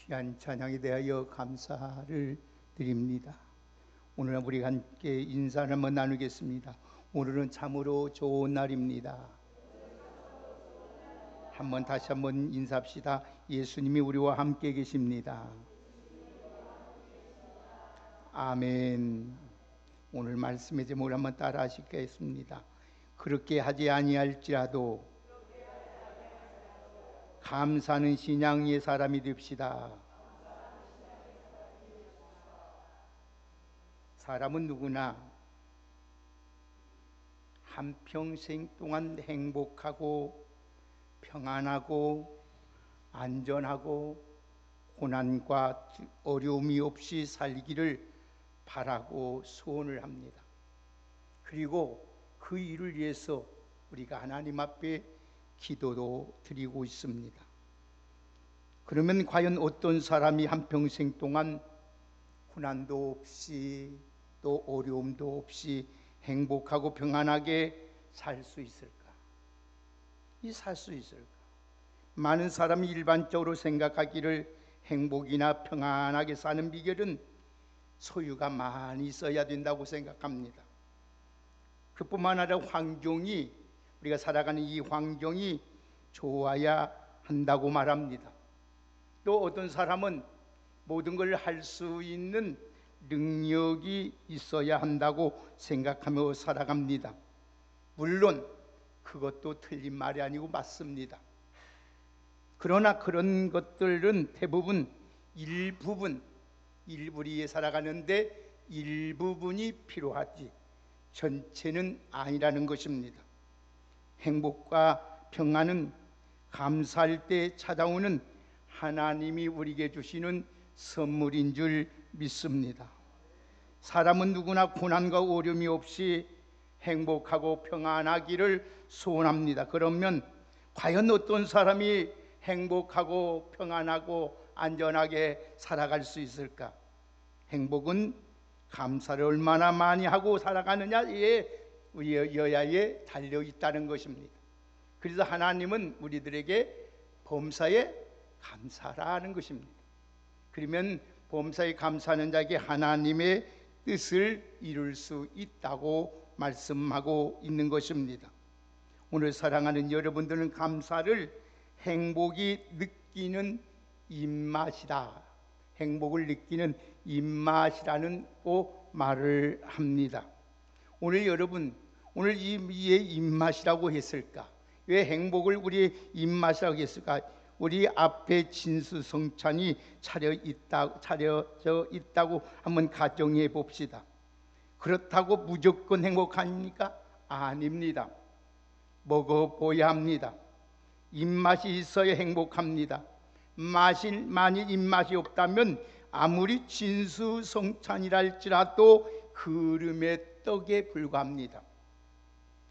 귀한 찬양에 대하여 감사를 드립니다. 오늘 우리가 함께 인사를 한번 나누겠습니다. 오늘은 참으로 좋은 날입니다. 다시 한번 인사합시다. 예수님이 우리와 함께 계십니다. 아멘. 오늘 말씀의 제목을 한번 따라 하시겠습니다. 그렇게 하지 아니할지라도 감사하는 신앙의 사람이 됩시다. 사람은 누구나 한평생 동안 행복하고 평안하고 안전하고 고난과 어려움이 없이 살기를 바라고 소원을 합니다. 그리고 그 일을 위해서 우리가 하나님 앞에 기도도 드리고 있습니다. 그러면 과연 어떤 사람이 한평생 동안 고난도 없이 또 어려움도 없이 행복하고 평안하게 살 수 있을까? 살 수 있을까? 많은 사람이 일반적으로 생각하기를 행복이나 평안하게 사는 비결은 소유가 많이 있어야 된다고 생각합니다. 그뿐만 아니라 우리가 살아가는 이 환경이 좋아야 한다고 말합니다. 또 어떤 사람은 모든 걸 할 수 있는 능력이 있어야 한다고 생각하며 살아갑니다. 물론 그것도 틀린 말이 아니고 맞습니다. 그러나 그런 것들은 대부분 일부분이 살아가는데 일부분이 필요하지 전체는 아니라는 것입니다. 행복과 평안은 감사할 때 찾아오는 하나님이 우리에게 주시는 선물인 줄 믿습니다. 사람은 누구나 고난과 어려움이 없이 행복하고 평안하기를 소원합니다. 그러면 과연 어떤 사람이 행복하고 평안하고 안전하게 살아갈 수 있을까? 행복은 감사를 얼마나 많이 하고 살아가느냐에 여야에 달려 있다는 것입니다. 그래서 하나님은 우리들에게 범사에 감사라는 것입니다. 그러면 범사에 감사하는 자에게 하나님의 뜻을 이룰 수 있다고 말씀하고 있는 것입니다. 오늘 사랑하는 여러분들은 감사를 행복이 느끼는 입맛이다, 행복을 느끼는 입맛이라는 말을 합니다. 오늘 여러분, 오늘 이 입맛이라고 했을까? 왜 행복을 우리의 입맛이라고 했을까? 우리 앞에 진수성찬이 차려져 있다고 한번 가정해 봅시다. 그렇다고 무조건 행복합니까? 아닙니다. 먹어보야 합니다. 입맛이 있어야 행복합니다. 만일 입맛이 없다면 아무리 진수성찬이라 할지라도 그름의 떡에 불과합니다.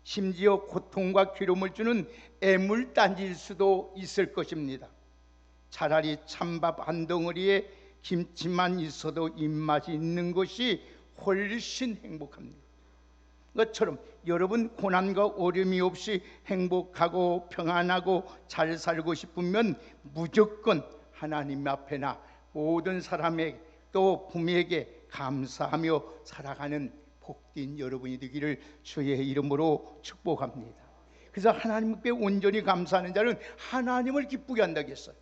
심지어 고통과 괴로움을 주는 애물단지일 수도 있을 것입니다. 차라리 찬밥 한 덩어리에 김치만 있어도 입맛이 있는 것이 훨씬 행복합니다. 것처럼 여러분 고난과 어려움이 없이 행복하고 평안하고 잘 살고 싶으면 무조건 하나님 앞에나 모든 사람에게 또 부모에게 감사하며 살아가는 복된 여러분이 되기를 주의 이름으로 축복합니다. 그래서 하나님께 온전히 감사하는 자는 하나님을 기쁘게 한다고 했어요.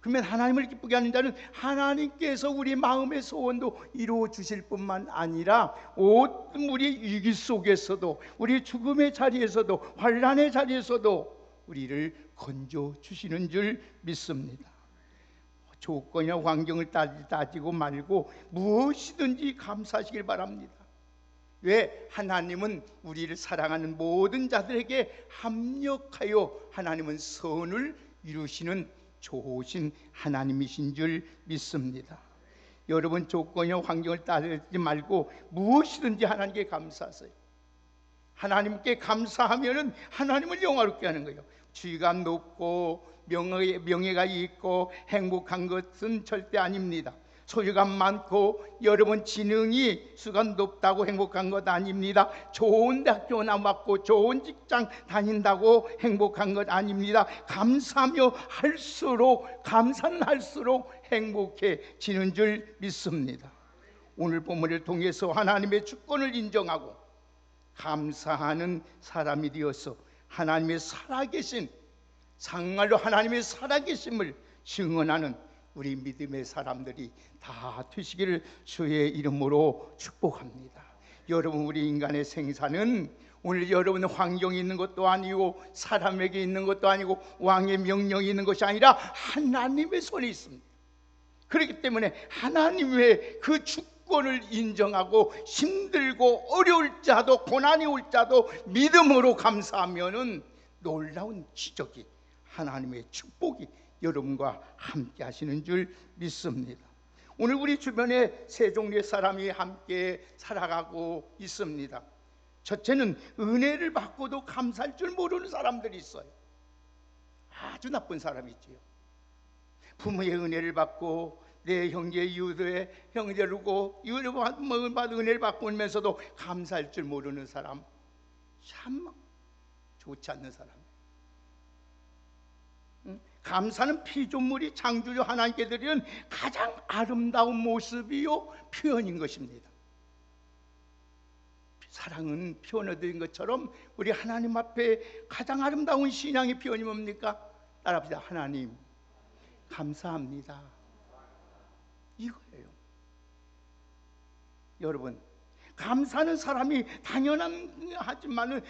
그러면 하나님을 기쁘게 하는 자는 하나님께서 우리 마음의 소원도 이루어 주실 뿐만 아니라 우리 위기 속에서도, 우리 죽음의 자리에서도, 환난의 자리에서도 우리를 건져 주시는 줄 믿습니다. 조건이나 환경을 따지고 말고 무엇이든지 감사하시길 바랍니다. 왜? 하나님은 우리를 사랑하는 모든 자들에게 합력하여 하나님은 선을 이루시는 좋으신 하나님이신 줄 믿습니다. 여러분 조건이나 환경을 따지지 말고 무엇이든지 하나님께 감사하세요. 하나님께 감사하면은 하나님을 영화롭게 하는 거예요. 지위가 높고 명예가 있고 행복한 것은 절대 아닙니다. 소유가 많고 여러분 지능이 수가 높다고 행복한 것 아닙니다. 좋은 대학교 나왔고 좋은 직장 다닌다고 행복한 것 아닙니다. 감사하며 할수록 감사는 할수록 행복해지는 줄 믿습니다. 오늘 본문을 통해서 하나님의 주권을 인정하고 감사하는 사람이 되어서 하나님의 살아계신, 정말로 하나님의 살아계심을 증언하는 우리 믿음의 사람들이 다 되시기를 주의 이름으로 축복합니다. 여러분, 우리 인간의 생사는 오늘 여러분 환경이 있는 것도 아니고 사람에게 있는 것도 아니고 왕의 명령이 있는 것이 아니라 하나님의 손에 있습니다. 그렇기 때문에 하나님의 그 주권을 인정하고 힘들고 어려울 자도 고난이 올 자도 믿음으로 감사하면은 놀라운 기적이, 하나님의 축복이 여러분과 함께 하시는 줄 믿습니다. 오늘 우리 주변에 세 종류의 사람이 함께 살아가고 있습니다. 첫째는 은혜를 받고도 감사할 줄 모르는 사람들이 있어요. 아주 나쁜 사람이 있지요. 부모의 은혜를 받고 내 형제 이웃의 형제르고 받은 은혜를 받고 오면서도 감사할 줄 모르는 사람, 참 좋지 않는 사람. 감사는 피조물이 창조주 하나님께 드리는 가장 아름다운 모습이요 표현인 것입니다. 사랑은 표현해드린 것처럼 우리 하나님 앞에 가장 아름다운 신앙의 표현이 뭡니까? 따라합시다. 하나님 감사합니다. 이거예요. 여러분, 감사하는 사람이 당연하지만은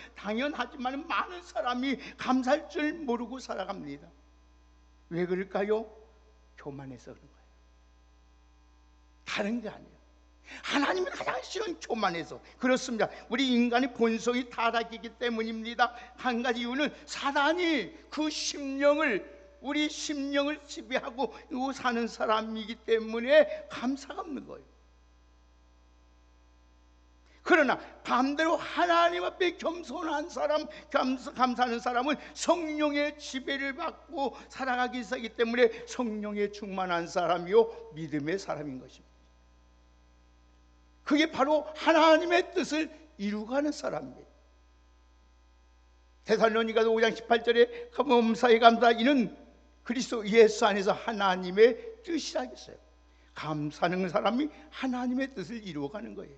많은 사람이 감사할 줄 모르고 살아갑니다. 왜 그럴까요? 교만해서 그런 거예요. 다른 게 아니에요. 하나님이 가장 싫은 교만해서 그렇습니다. 우리 인간의 본성이 타락이기 때문입니다. 한 가지 이유는 사단이 그 우리 심령을 지배하고 사는 사람이기 때문에 감사가 없는 거예요. 그러나 반대로 하나님 앞에 겸손한 사람, 감사하는 사람은 성령의 지배를 받고 살아가기 시작하기 때문에 성령에 충만한 사람이요 믿음의 사람인 것입니다. 그게 바로 하나님의 뜻을 이루가는 사람이에요. 데살로니가서 5장 18절에 범사에 감사, 이는 그리스도 예수 안에서 하나님의 뜻이라겠어요. 감사하는 사람이 하나님의 뜻을 이루어가는 거예요.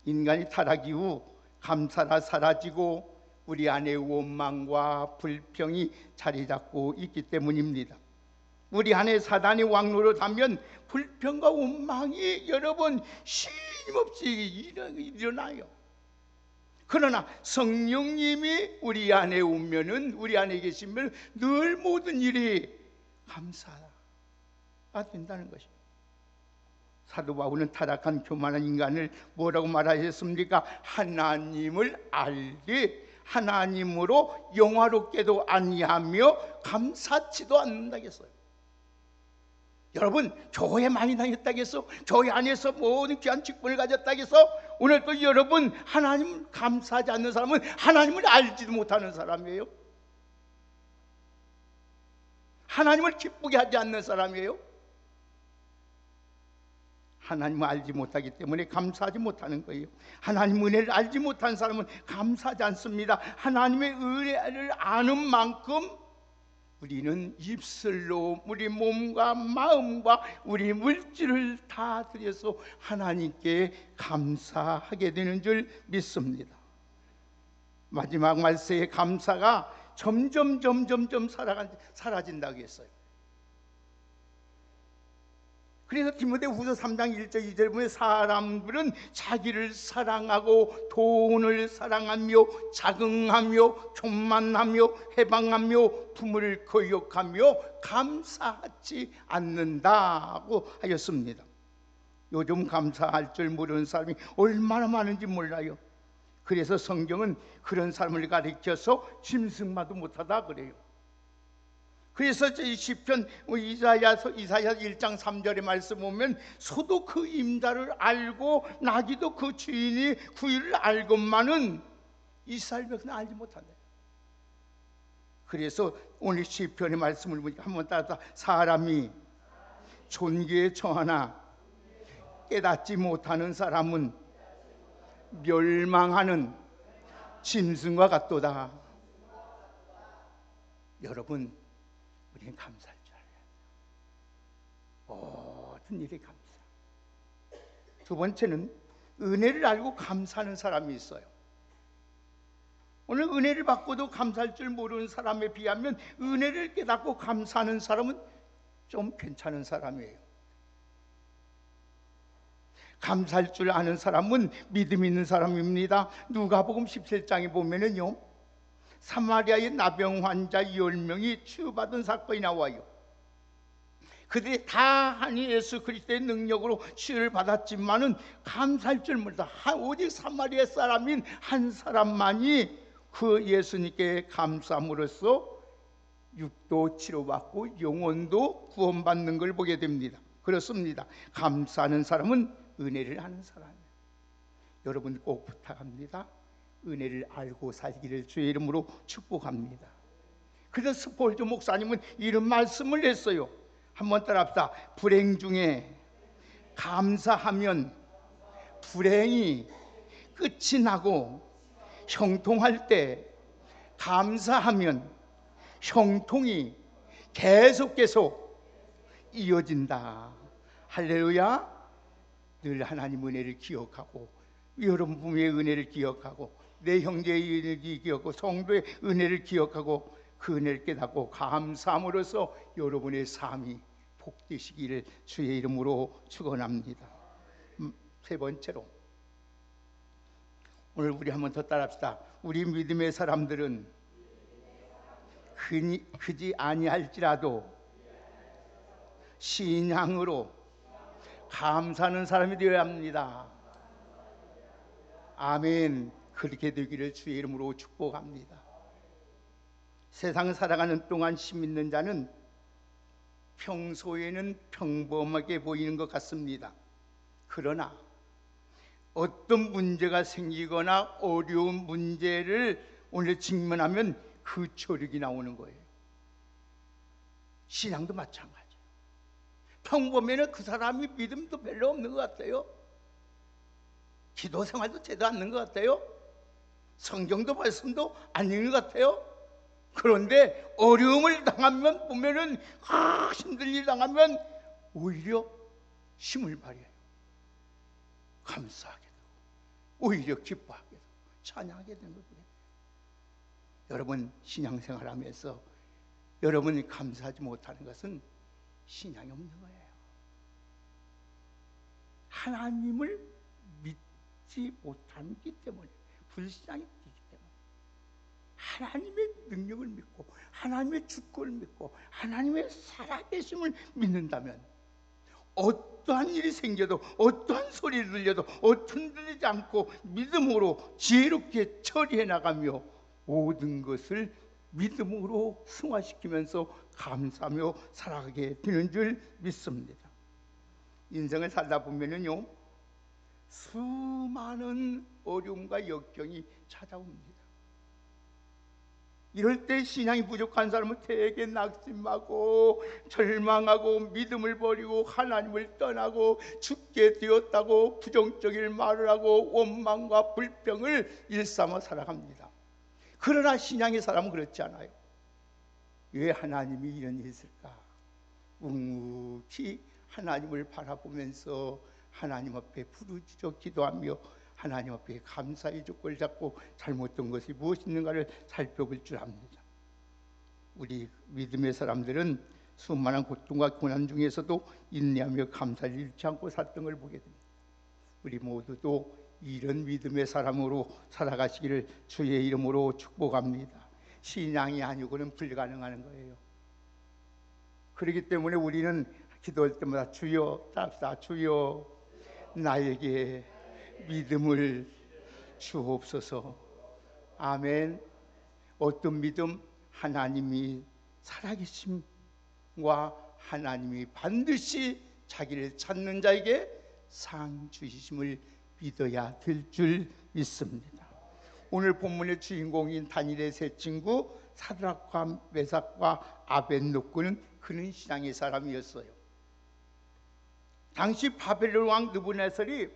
인간이 타락 이후 감사가 사라지고 우리 안에 원망과 불평이 자리 잡고 있기 때문입니다. 우리 안에 사단이 왕노릇하면 불평과 원망이 여러분 쉼없이 일어나요. 그러나 성령님이 우리 안에 오면은, 우리 안에 계시면 늘 모든 일이 감사가 된다는 것입니다. 사도 바울은 타락한 교만한 인간을 뭐라고 말하셨습니까? 하나님을 알되 하나님으로 영화롭게도 아니하며 감사치도 않는다겠어요. 여러분, 교회 많이 다녔다겠어? 교회 안에서 모든 귀한 직분을 가졌다겠어? 오늘 또 여러분, 하나님 감사하지 않는 사람은 하나님을 알지도 못하는 사람이에요. 하나님을 기쁘게 하지 않는 사람이에요. 하나님을 알지 못하기 때문에 감사하지 못하는 거예요. 하나님 은혜를 알지 못한 사람은 감사하지 않습니다. 하나님의 은혜를 아는 만큼 우리는 입술로 우리 몸과 마음과 우리 물질을 다 들여서 하나님께 감사하게 되는 줄 믿습니다. 마지막 말세의 감사가 점점 사라진다고 했어요. 그래서 디모데후서 3장 1절 2절 보면 사람들은 자기를 사랑하고 돈을 사랑하며 자긍하며 교만하며 해방하며 부모를 거역하며 감사하지 않는다고 하였습니다. 요즘 감사할 줄 모르는 사람이 얼마나 많은지 몰라요. 그래서 성경은 그런 사람을 가리켜서 짐승마도 못하다 그래요. 그래서 시편 이사야 1장 3절의 말씀 보면 소도 그 임자를 알고 나귀도 그 주인이 구유를 알건만은 이스라엘 백성은 알지 못한다. 그래서 오늘 시편의 말씀을 보니까 한번 따라서 사람이 존귀에 처하나 깨닫지 못하는 사람은 멸망하는 짐승과 같도다. 여러분, 우리는 감사할 줄 알아야 돼요. 모든 일에 감사. 두 번째는 은혜를 알고 감사하는 사람이 있어요. 오늘 은혜를 받고도 감사할 줄 모르는 사람에 비하면 은혜를 깨닫고 감사하는 사람은 좀 괜찮은 사람이에요. 감사할 줄 아는 사람은 믿음 있는 사람입니다. 누가복음 17장에 보면은요, 사마리아의 나병 환자 10명이 치유받은 사건이 나와요. 그들이 다 한 예수 그리스도의 능력으로 치유를 받았지만은 감사할 줄 몰라. 오직 사마리아 사람인 한 사람만이 그 예수님께 감사함으로써 육도 치료받고 영혼도 구원받는 걸 보게 됩니다. 그렇습니다. 감사하는 사람은 은혜를 아는 사람이에요. 여러분 꼭 부탁합니다. 은혜를 알고 살기를 주의 이름으로 축복합니다. 그래서 스폴저 목사님은 이런 말씀을 했어요. 한번 따라합시다. 불행 중에 감사하면 불행이 끝이 나고, 형통할 때 감사하면 형통이 계속 이어진다. 할렐루야. 늘 하나님 은혜를 기억하고, 여러분 부모의 은혜를 기억하고, 내 형제의 은혜를 기억하고, 성도의 은혜를 기억하고, 그 은혜를 깨닫고 감사함으로써 여러분의 삶이 복되시기를 주의 이름으로 축원합니다. 세 번째로, 오늘 우리 한번 더 따라합시다. 우리 믿음의 사람들은 크지 아니할지라도 신앙으로 감사하는 사람이 되어야 합니다. 아멘. 그렇게 되기를 주의 이름으로 축복합니다. 세상 살아가는 동안 심 있는 자는 평소에는 평범하게 보이는 것 같습니다. 그러나 어떤 문제가 생기거나 어려운 문제를 오늘 직면하면 그 저력이 나오는 거예요. 신앙도 마찬가지예요. 평범해는 그 사람이 믿음도 별로 없는 것 같아요. 기도 생활도 제대로 안 하는 것 같아요. 성경도 말씀도 안 읽는 것 같아요. 그런데 어려움을 당하면 보면은 힘들 일 당하면 오히려 힘을 발휘해요. 감사하게 되고 오히려 기뻐하게 되고 찬양하게 되는 거예요. 여러분 신앙생활하면서 여러분이 감사하지 못하는 것은 신앙이 없는 거예요. 하나님을 믿지 못하기 때문에, 불신앙이 되기 때문에, 하나님의 능력을 믿고 하나님의 주권을 믿고 하나님의 살아계심을 믿는다면 어떠한 일이 생겨도, 어떠한 소리를 들려도 어떤 들리지 않고 믿음으로 지혜롭게 처리해 나가며 모든 것을 믿음으로 승화시키면서 감사하며 살아가게 되는 줄 믿습니다. 인생을 살다 보면은요, 수많은 어려움과 역경이 찾아옵니다. 이럴 때 신앙이 부족한 사람은 되게 낙심하고 절망하고 믿음을 버리고 하나님을 떠나고 죽게 되었다고 부정적인 말을 하고 원망과 불평을 일삼아 살아갑니다. 그러나 신앙의 사람은 그렇지 않아요. 왜 하나님이 이런 일이 있을까? 묵묵히 하나님을 바라보면서 하나님 앞에 부르짖어 기도하며 하나님 앞에 감사의 조건을 잡고 잘못된 것이 무엇이 있는가를 살펴볼 줄 압니다. 우리 믿음의 사람들은 수많은 고통과 고난 중에서도 인내하며 감사를 잃지 않고 살던 걸 보게 됩니다. 우리 모두도 이런 믿음의 사람으로 살아가시기를 주의 이름으로 축복합니다. 신앙이 아니고는 불가능한 거예요. 그렇기 때문에 우리는 기도할 때마다 주여, 따라 주여 나에게 믿음을 주옵소서. 아멘. 어떤 믿음? 하나님이 살아계심과 하나님이 반드시 자기를 찾는 자에게 상 주심을 믿어야 될 줄 믿습니다. 오늘 본문의 주인공인 다니엘의 세 친구 사드락과 메삭과 아벳노고는 그런 신앙의 사람이었어요. 당시 바벨론 왕 느부갓네살이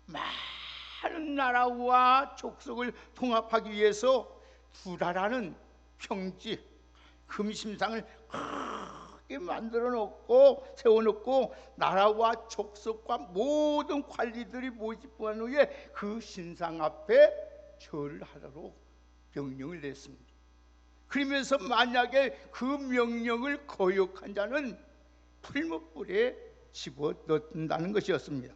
많은 나라와 족속을 통합하기 위해서 두라라는 평지 금심상을 크게 만들어 놓고 세워놓고 나라와 족속과 모든 관리들이 모집한 후에 그 신상 앞에 절을 하도록 명령을 냈습니다. 그러면서 만약에 그 명령을 거역한 자는 풀무불에 집어넣는다는 것이었습니다.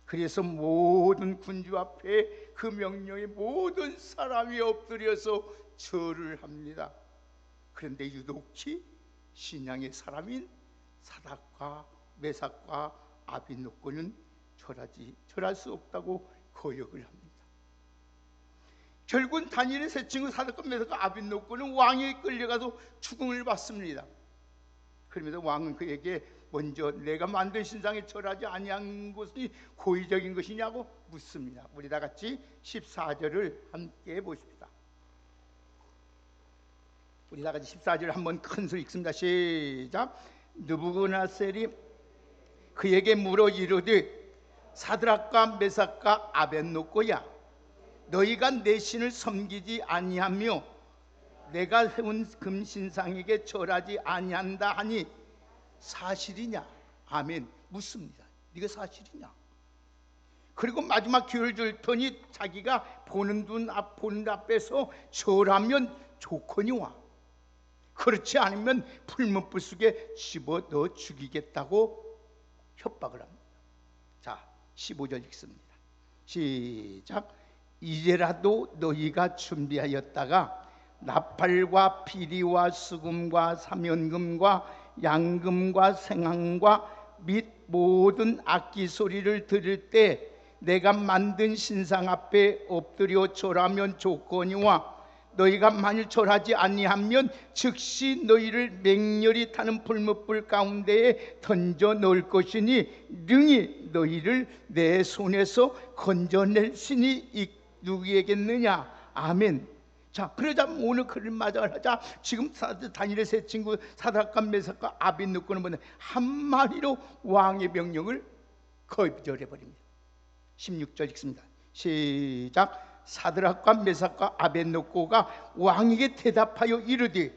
그래서 모든 군주 앞에 그 명령에 모든 사람이 엎드려서 절을 합니다. 그런데 유독히 신앙의 사람인 사닥과 메삭과 아벳노고는 절할 수 없다고 거역을 합니다. 결국은 다니엘의 세 친구 사닥과 메삭과 아벳노고는 왕에 끌려가서 죽음을 받습니다. 그러면서 왕은 그에게 먼저 내가 만든 신상에 절하지 아니한 것이 고의적인 것이냐고 묻습니다. 우리 다 같이 14절을 함께 보십시다. 우리 다 같이 14절 한번 큰 소리 읽습니다. 시작. 느부갓네살이 그에게 물어 이르되 사드락과 메삭과 아벳노고야, 너희가 내 신을 섬기지 아니하며 내가 세운 금신상에게 절하지 아니한다 하니 사실이냐? 아멘. 묻습니다. 네가 사실이냐? 그리고 마지막 기회를 줄 터니 자기가 보는 앞에서 절하면 좋거니와 그렇지 않으면 풀무불 속에 집어넣어 죽이겠다고 협박을 합니다. 자, 15절 읽습니다. 시작. 이제라도 너희가 준비하였다가 나팔과 피리와 수금과 사면금과 양금과 생황과 및 모든 악기 소리를 들을 때 내가 만든 신상 앞에 엎드려 절하면 좋거니와 너희가 만일 절하지 아니하면 즉시 너희를 맹렬히 타는 풀무불 가운데에 던져 넣을 것이니 능히 너희를 내 손에서 건져낼 신이 누구에겠느냐. 아멘. 자, 그러자 오늘 그를 맞아하자 지금 다니엘의 세 친구 사드락과 메삭과 아벳노고는 뭐냐, 한 마디로 왕의 명령을 거절해 버립니다. 16절 읽습니다. 시작. 사드락과 메삭과 아벳노고가 왕에게 대답하여 이르되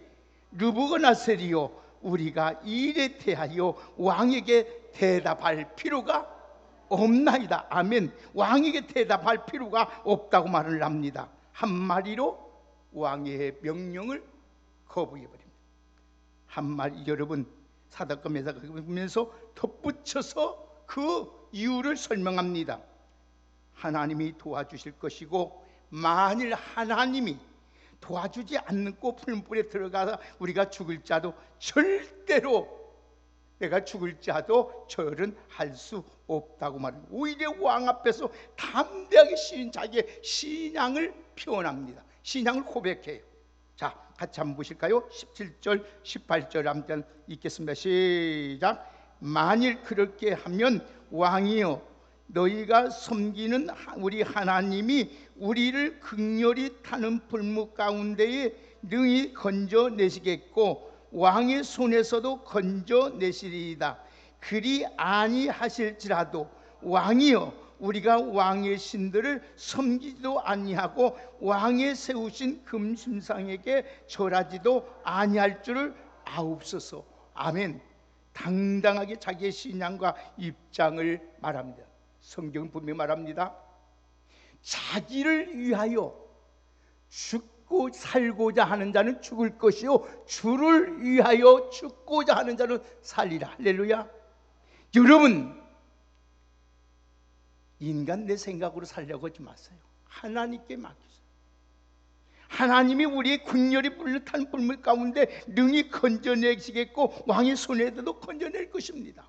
느부갓네살이여, 우리가 이 일에 대하여 왕에게 대답할 필요가 없나이다. 아멘. 왕에게 대답할 필요가 없다고 말을 합니다. 한마디로 왕의 명령을 거부해버립니다. 한마디, 여러분, 사드락과 메삭을 보면서 덧붙여서 그 이유를 설명합니다. 하나님이 도와주실 것이고 만일 하나님이 도와주지 않고 풀무불에 들어가서 우리가 죽을 자도 절대로, 내가 죽을 자도 절은 할 수 없다고 말합니다. 오히려 왕 앞에서 담대하게 자기의 신앙을 표현합니다. 신앙을 고백해요. 자, 같이 한번 보실까요? 17절 18절 한번 읽겠습니다. 시작. 만일 그렇게 하면 왕이여, 너희가 섬기는 우리 하나님이 우리를 극렬히 타는 불무 가운데에 능히 건져내시겠고 왕의 손에서도 건져내시리이다. 그리 아니하실지라도 왕이여, 우리가 왕의 신들을 섬기지도 아니하고 왕의 세우신 금심상에게 절하지도 아니할 줄을 아옵소서. 아멘. 당당하게 자기의 신앙과 입장을 말합니다. 성경은 분명히 말합니다. 자기를 위하여 죽고 살고자 하는 자는 죽을 것이요 주를 위하여 죽고자 하는 자는 살리라. 할렐루야. 여러분, 인간 내 생각으로 살려고 하지 마세요. 하나님께 맡기세요. 하나님이 우리의 극렬히 불타는 불물 가운데 능히 건져내시겠고 왕의 손에도 건져낼 것입니다.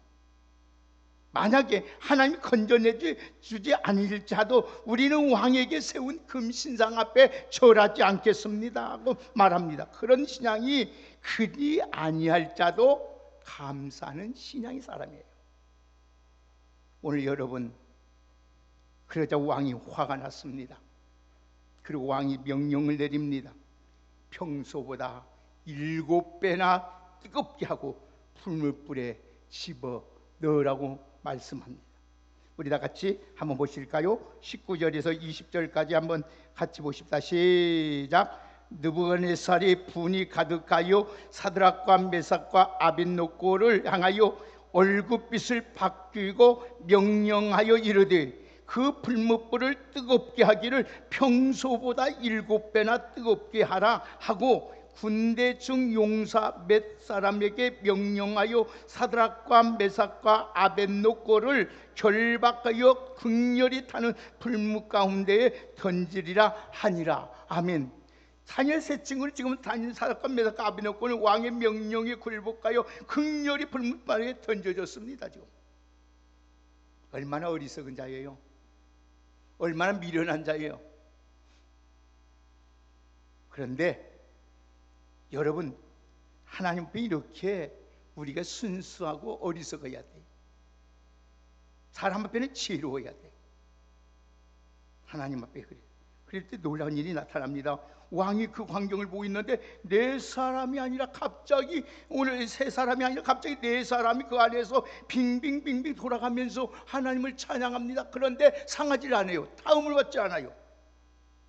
만약에 하나님이 건져내주지 않을지라도 우리는 왕에게 세운 금신상 앞에 절하지 않겠습니다 하고 말합니다. 그런 신앙이 그리 아니할 자도 감사하는 신앙의 사람이에요. 오늘 여러분, 그러자 왕이 화가 났습니다. 그리고 왕이 명령을 내립니다. 평소보다 7배나 뜨겁게 하고 풀무불에 집어 너라고 말씀합니다. 우리 다 같이 한번 보실까요? 19절에서 20절까지 한번 같이 보십시다. 시작. 느부갓네살이 분이 가득하여 사드락과 메삭과 아벳노고를 향하여 얼굴빛을 바뀌고 명령하여 이르되 그 풀무불을 뜨겁게 하기를 평소보다 7배나 뜨겁게 하라 하고 군대 중 용사 몇 사람에게 명령하여 사드락과 메삭과 아벳노고를 결박하여 극렬히 타는 불무 가운데에 던지리라 하니라. 아멘. 다니엘 세 친구를 지금 다니엘 사드락과 메삭과 아벳노고는 왕의 명령에 굴복하여 극렬히 불무바닥에 던져졌습니다. 지금 얼마나 어리석은 자예요. 얼마나 미련한 자예요. 그런데 여러분, 하나님 앞에 이렇게 우리가 순수하고 어리석어야 돼. 사람 앞에는 지혜로워야 돼. 하나님 앞에 그래. 그럴 때 놀라운 일이 나타납니다. 왕이 그 광경을 보고 있는데 네 사람이 아니라 갑자기, 오늘 세 사람이 아니라 갑자기 네 사람이 그 안에서 빙빙빙빙 돌아가면서 하나님을 찬양합니다. 그런데 상하지를 않아요. 다음을 받지 않아요.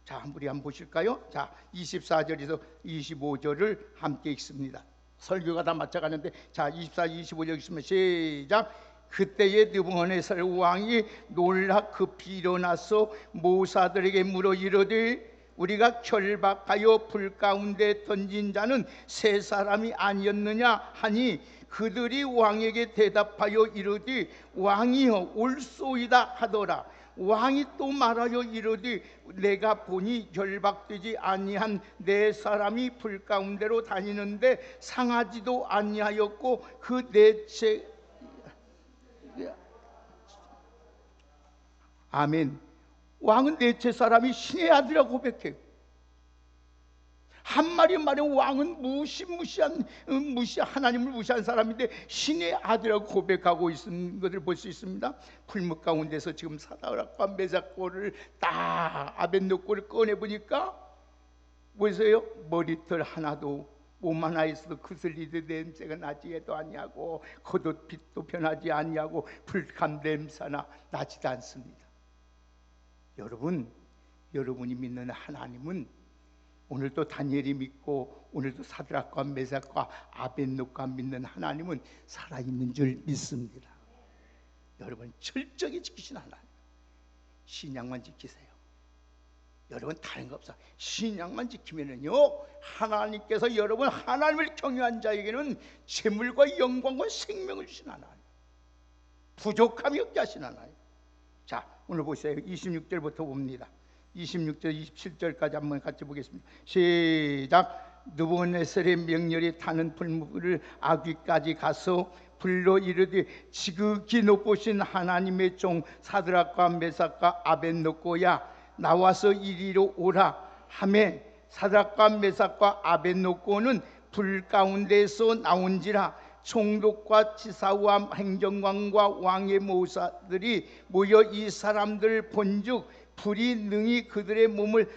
자, 우리 한번 보실까요? 자, 24절에서 25절을 함께 읽습니다. 설교가 다 맞춰가는데, 자, 24, 25절 읽으시면 시작. 그때에 느부갓네살 왕이 놀라 급히 일어나서 모사들에게 물어 이르되 우리가 결박하여 불 가운데 던진 자는 세 사람이 아니었느냐 하니 그들이 왕에게 대답하여 이르되 왕이여 올소이다 하더라. 왕이 또 말하여 이르되 내가 보니 결박되지 아니한 네 사람이 불 가운데로 다니는데 상하지도 아니하였고 그 넷째 아멘. 왕은 넷째 사람이 신의 아들이라고 고백해요. 한마디 말해 왕은 하나님을 무시한 사람인데 신의 아들이라고 고백하고 있는 것을 볼 수 있습니다. 풀무 가운데서 지금 사드락과 메삭고를 딱 아벳노고를 꺼내보니까 보세요. 머리털 하나도 몸 하나에서도 그슬리듯 냄새가 나지도 아니하고 겉옷빛도 변하지 아니하고 불감 냄새나 나지도 않습니다. 여러분, 여러분이 믿는 하나님은 오늘도 다니엘이 믿고 오늘도 사드락과 메삭과 아벳노고가 믿는 하나님은 살아있는 줄 믿습니다. 여러분, 철저히 지키신 하나님, 신약만 지키세요. 여러분, 다른 거 없어. 신약만 지키면은요, 하나님께서 여러분 하나님을 경외한 자에게는 재물과 영광과 생명을 주신 하나님, 부족함이 없게 하신 하나님. 자, 오늘 보세요. 26절부터 봅니다. 26절 27절까지 한번 같이 보겠습니다. 시작. 느부갓네살의 명렬히 타는 불무를 아귀까지 가서 불러 이르되 지극히 높으신 하나님의 종 사드락과 메삭과 아벳노고야 나와서 이리로 오라 하매 사드락과 메삭과 아벳노고는 불 가운데서 나온지라. 총독과 치사와 행정관과 왕의 모사들이 모여 이 사람들 본즉 불이 능히 그들의 몸을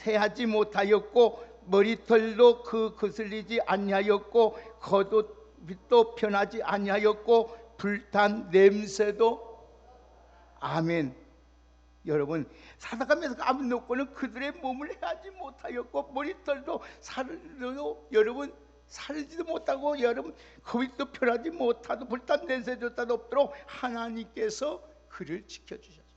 해하지 못하였고 머리털도 거슬리지 아니하였고 겉옷빛도 변하지 아니하였고 불탄 냄새도. 아멘. 여러분, 사드락과 메삭과 아벳노고는 그들의 몸을 해하지 못하였고 머리털도 살도 여러분 살지도 못하고 여러분 거기도 변하지 못하도 불탄 냄새조차도 없도록 하나님께서 그를 지켜주셨어요.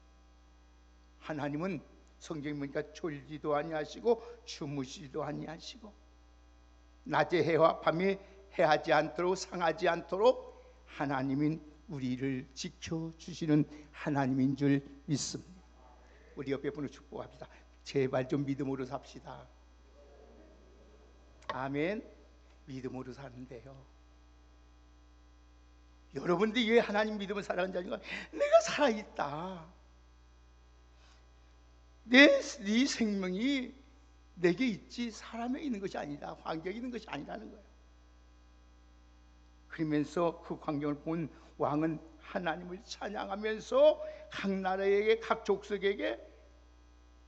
하나님은 성경에 보니까 졸지도 아니하시고 주무시지도 아니하시고 낮에 해와 밤에 해하지 않도록 상하지 않도록 하나님은 우리를 지켜주시는 하나님인 줄 믿습니다. 우리 옆에 분을 축복합시다. 제발 좀 믿음으로 삽시다. 아멘. 믿음으로 사는데요. 여러분들이 왜 하나님 믿음을 살아가는 자인가? 내가 살아있다. 네 생명이 내게 있지 사람에 있는 것이 아니다. 환경에 있는 것이 아니라는 거예요. 그러면서 그 광경을 본 왕은 하나님을 찬양하면서 각 나라에게 각 족속에게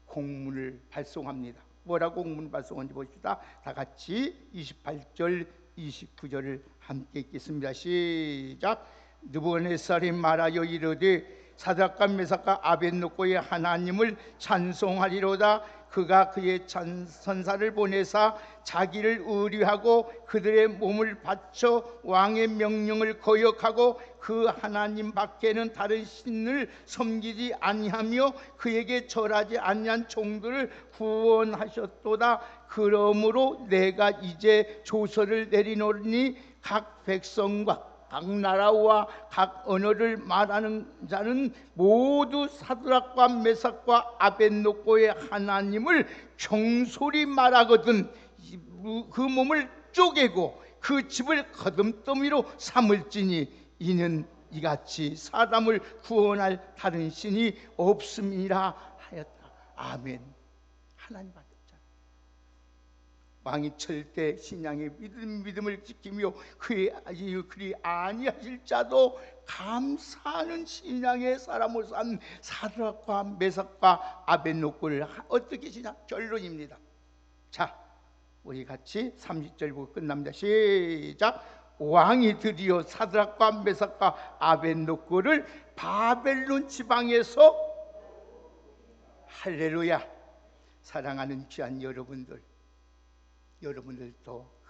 공문을 발송합니다. 뭐라고 공문을 발송한지 보십시다. 다 같이 28절 29절을 함께 읽겠습니다. 시작. 느부갓네살이 말하여 이르되 사드락과 메삭과 아벳노고의 하나님을 찬송하리로다. 그가 그의 선사를 보내사 자기를 의뢰하고 그들의 몸을 바쳐 왕의 명령을 거역하고 그 하나님 밖에는 다른 신을 섬기지 아니하며 그에게 절하지 아니한 종들을 구원하셨도다. 그러므로 내가 이제 조서를 내리노니 각 백성과 각 나라와 각 언어를 말하는 자는 모두 사드락과 메삭과 아벳노고의 하나님을 경솔히 말하거든 그 몸을 쪼개고 그 집을 거dum더미로 삼을지니 이는 이같이 사람을 구원할 다른 신이 없음이라 하였다. 아멘. 하나님밖에 없잖아. 왕이 절대 신앙의 믿음을 지키며 그리 아니하실 자도 감사하는 신앙의 사람으로 산 사드락과 메삭과 아벳노고를 어떻게 시냐? 결론입니다. 자, 우리 같이 30절 보고 끝납니다. 시작. 왕이 드디어 사드락과 메삭과 아벳노고를 바벨론 지방에서, 할렐루야. 사랑하는 귀한 여러분들도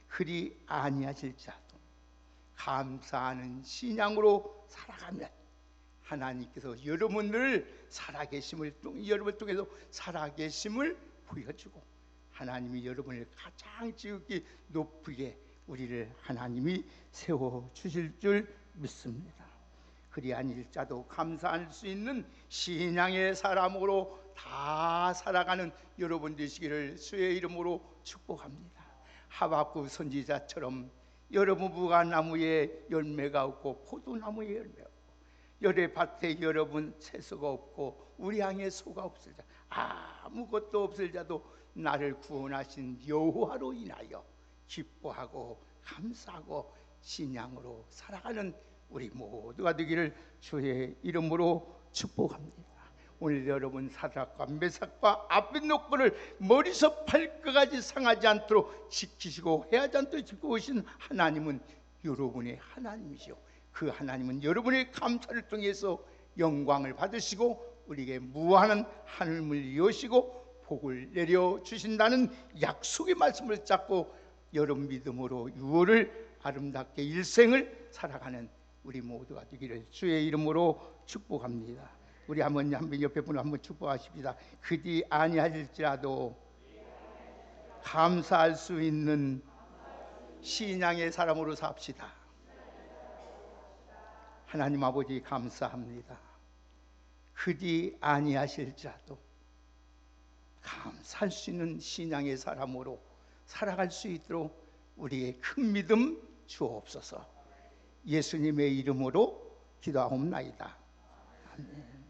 그리 아니하실지라도 감사하는 신앙으로 살아가면 하나님께서 여러분을 살아계심을 통해서 살아계심을 보여주고 하나님이 여러분을 가장 지극히 높게 우리를 하나님이 세워주실 줄 믿습니다. 그리 아닐 자도 감사할 수 있는 신앙의 사람으로 다 살아가는 여러분 되시기를 주의 이름으로 축복합니다. 하박국 선지자처럼 여러분 무화과나무에 열매가 없고 포도나무에 열매가 없고 열애밭에 여러분 채소가 없고 우리 양에 소가 없을 자, 아무것도 없을 자도 나를 구원하신 여호와로 인하여 기뻐하고 감사하고 신앙으로 살아가는 우리 모두가 되기를 주의 이름으로 축복합니다. 오늘 여러분 사드락과 메삭과 아벳노고를 머리서 발끝까지 상하지 않도록 지키시고 해하지 않도록 지키고 오신 하나님은 여러분의 하나님이시오. 그 하나님은 여러분의 감사를 통해서 영광을 받으시고 우리에게 무한한 하늘을 여시고 복을 내려주신다는 약속의 말씀을 잡고 여러분 믿음으로 유월을 아름답게 일생을 살아가는 우리 모두가 되기를 주의 이름으로 축복합니다. 우리 한번 옆에 분을 한번 축복하십시다. 그디 아니하실지라도 감사할 수 있는 신앙의 사람으로 삽시다. 하나님 아버지 감사합니다. 그디 아니하실지라도 감사할 수 있는 신앙의 사람으로 살아갈 수 있도록 우리의 큰 믿음 주옵소서. 예수님의 이름으로 기도하옵나이다. 아멘.